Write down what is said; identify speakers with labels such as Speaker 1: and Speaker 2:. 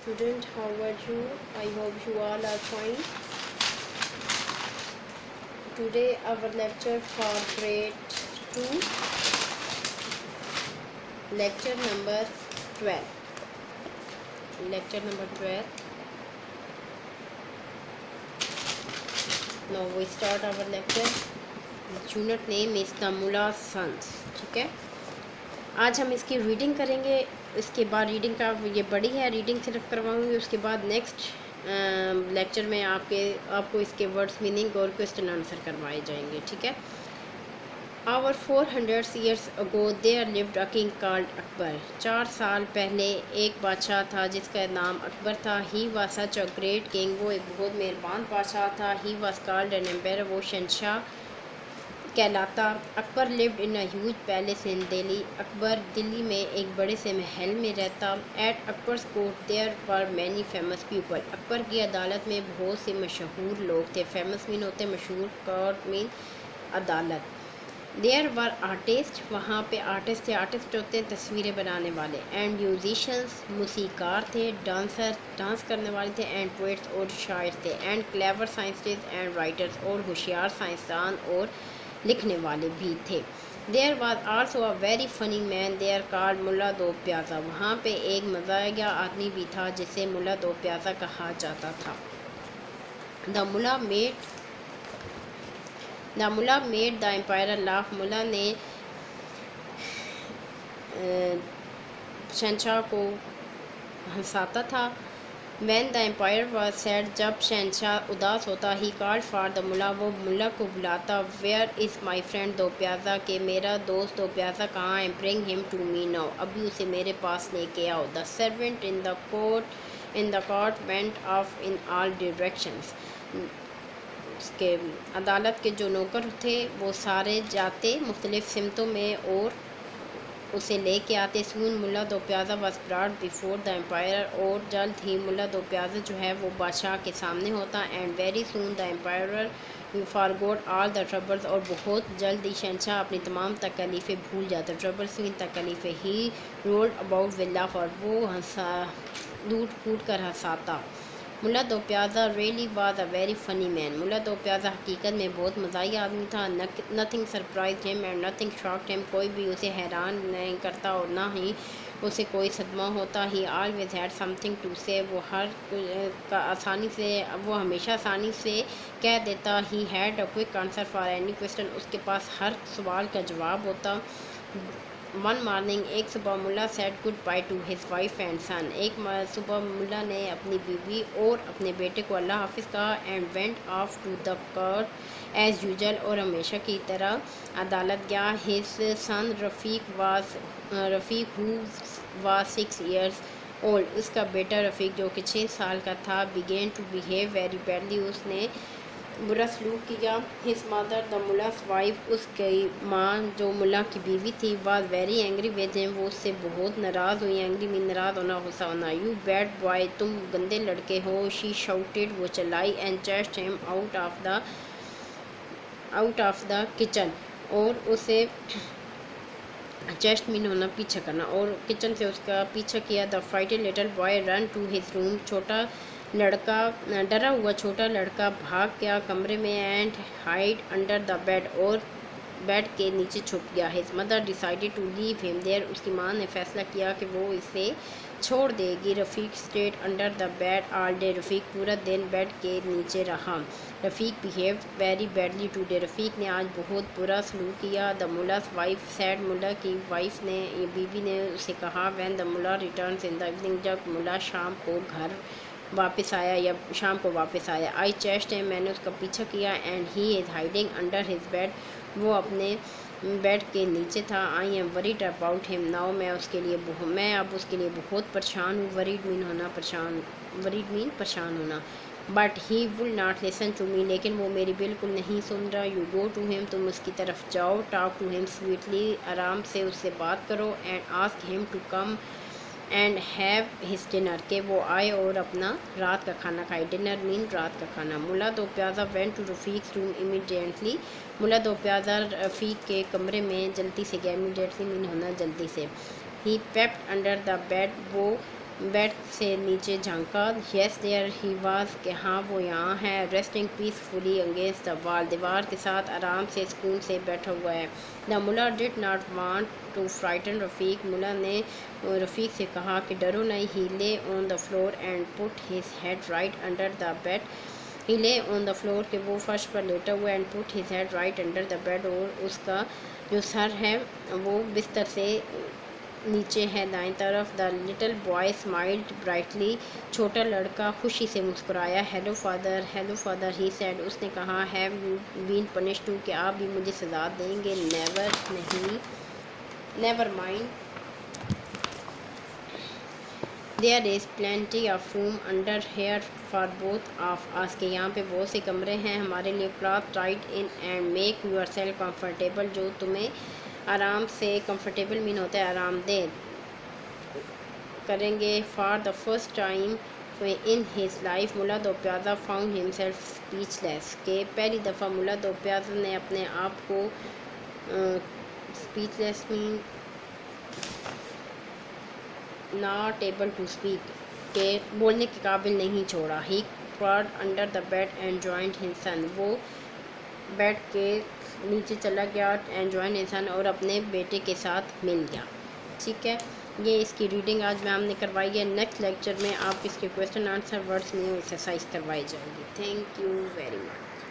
Speaker 1: Student, how are you? I hope you all are fine. Today our lecture for grade 2, lecture number 12. Lecture number 12. Now we start our lecture. The unit name is the Mullah Sons. ठीक है, आज हम इसकी reading करेंगे. इसके बाद reading का ये बड़ी है, रीडिंग सिर्फ करवाऊंगी. उसके बाद नेक्स्ट लेक्चर में आपको इसके वर्ड्स मीनिंग और क्वेश्चन आंसर करवाए जाएंगे. ठीक है. Over 400 years ago there lived a king called Akbar. 4 साल पहले एक बादशाह था जिसका नाम अकबर था. He was such a great king. वो एक बहुत मेहरबान बादशाह था. He was called an emperor. वो शहंशाह कहलाता. Akbar lived in a huge palace in Delhi. Akbar Delhi में एक बड़े से महल में रहता. At Akbar's court there were many famous people. Akbar की अदालत में बहुत से मशहूर लोग थे. फेमस मीन होते मशहूर, कोर्ट मीन अदालत. देयर वर आर्टिस्ट, वहाँ पे आर्टिस्ट थे. आर्टिस्ट होते हैं तस्वीरें बनाने वाले. एंड म्यूजिशंस, मूसीकार थे. डांसर, डांस करने वाले थे. एंड पोइट्स, और शायर थे. And clever scientist and writers, और होशियार साइंसदान और लिखने वाले भी थे. There was also a very funny man there called Mulla Do Piyaza. वहाँ पे एक मज़ाहिया आदमी भी था जिसे मुल्ला दो प्याजा कहा जाता था. The Mulla made the emperor laugh. Mulla ने शहंशाह को हंसाता था. When the empire was sad, जब शहंशाह उदास होता, he called for the मुल्ला. वो मुल्ला को बुलाता. Where is my friend दो प्याजा, के मेरा दोस्त दो प्याजा कहाँ है. Bring him to me now, अभी उसे मेरे पास लेके आओ. The servant in the court went off in all directions. उसके अदालत के जो नौकर थे वो सारे जाते मुख्तलिफ सिमतों में और उसे लेके आते. Soon Mulla Do Piyaza was brought before the emperor. और जल्द ही मुल्ला दो प्याजा जो है वो बादशाह के सामने होता. And very soon the empire forgot all the troubles. और बहुत जल्द ही शहंशाह अपनी तमाम तकलीफ़ें भूल जाता. ट्रबल्स मीन तकलीफ़ें. He rolled about with laugh, और वो लूट फूट कर हंसाता. Mulla Do Piyaza really was a very funny man. Mulla Do Piyaza हकीकत में बहुत मज़ाहिया आदमी था. Nothing surprise him and nothing shocked him. कोई भी उसे हैरान नहीं करता और ना ही उसे कोई सदमा होता. He always had something to say. वो वो हमेशा आसानी से कह देता. He had a quick answer for any question. उसके पास हर सवाल का जवाब होता. वन मॉर्निंग, एक सुबह Mulla said good bye to his wife and son. एक सुबह मुल्ला ने अपनी बीवी और अपने बेटे को अल्लाह हाफिज़ कहा. And went off to the court as usual, और हमेशा की तरह अदालत गया. His son Rafiq who was 6 years old. उसका बेटा रफ़ीक जो कि 6 साल का था. Began to behave very badly, उसने बुरा सलूक किया. हिज मदर द मुल्लास वाइफ, उसकी माँ जो मुल्ला की बीवी थी, was very angry with him. वो उससे बहुत नाराज़ हुई. एंग्री मीन नाराज़ होना, गुस्सा होना. यू बैड बॉय, तुम गंदे लड़के हो. शी शाउटेड, वो चिल्लाई. And chased him out of the kitchen, और उसे चेस्ट मीन होना पीछा करना, और किचन से उसका पीछा किया. The frightened little boy run to his room. डरा हुआ छोटा लड़का भाग गया कमरे में. And hide under the bed, और बेड के नीचे छुप गया. His mother decided to leave him there. उसकी माँ ने फैसला किया कि वो इसे छोड़ देगी. Rafiq stayed under the bed all day. Rafiq पूरा दिन बेड के नीचे रहा. Rafiq behave very badly today. Rafiq ने आज बहुत बुरा सलूक किया. द मुल्लास वाइफ सैड, मुल्ला की वाइफ ने, बीवी ने उसे कहा. When the Mulla returns in the evening, जब मुल्ला शाम को घर वापस आया या शाम को वापस आया. आई चेस्ट है, मैंने उसका पीछा किया. And he is hiding under his bed, वो अपने बेड के नीचे था. I am worried about him now, मैं अब उसके लिए बहुत परेशान हूँ. वरीड मीन परेशान होना. But he will not listen to me, लेकिन वो मेरी बिल्कुल नहीं सुन रहा. यू गो टू हिम, तुम उसकी तरफ जाओ. टॉक टू हिम स्वीटली, आराम से उससे बात करो. And ask him to come and have his dinner, के वो आए और अपना रात का खाना खाए. डिनर मीन रात का खाना. Mulla Do Piyaza went to Rafiq room immediately. Mulla Do Piyaza रफ़ीक के कमरे में जल्दी से गया. इमीडिएटली मीन होना जल्दी से. ही पेप्ट अंडर द बेड, वो بیڈ سے نیچے جھانکا. یس دیئر ہی واز کہ ہاں وہ یہاں ہے. ریسٹنگ پیسفلی اگینسٹ دا وال دیوار کے ساتھ آرام سے سکون سے بیٹھا ہوا ہے. دا ملا ڈڈ ناٹ وانٹ ٹو فرائٹن رفیق. ملا نے رفیق سے کہا کہ ڈرو نہیں. He lay on the floor and put his head right under the bed. He lay on the floor کہ وہ فرش پر لیٹا ہوا. And put his head right under the bed اور اس کا جو سر ہے وہ بستر سے نیچے ہے دائیں طرف. The little boy smiled brightly. چھوٹا لڑکا خوشی سے مسکرایا. Hello father he said. اس نے کہا have you been punished too کہ آپ بھی مجھے سزا دیں گے. نیور نہیں. Never mind. There is plenty of room under here for both of us کہ یہاں پہ بہت سے کمرے ہیں ہمارے لیے. Cloth right in and make yourself comfortable جو تمہیں آرام سے comfortable مین ہوتا ہے آرام دہ کریں گے. For the first time in his life ملا دوپیازا found himself speechless کہ پہلی دفعہ ملا دوپیازا نے اپنے آپ کو speechless mean not able to speak کہ بولنے کے قابل نہیں چھوڑا. He crawled under the bed and joined his son. وہ بیڈ کے نیچے چلا گیا and joined his son اور اپنے بیٹے کے ساتھ مل گیا. ٹھیک ہے, یہ اس کی ریڈنگ آج میں ہم نے کروائی ہے. نیکسٹ لیکچر میں آپ اس کے کویسچن آنسر ورڈس میں ایکسرسائز کروائی جائے گی. Thank you very much.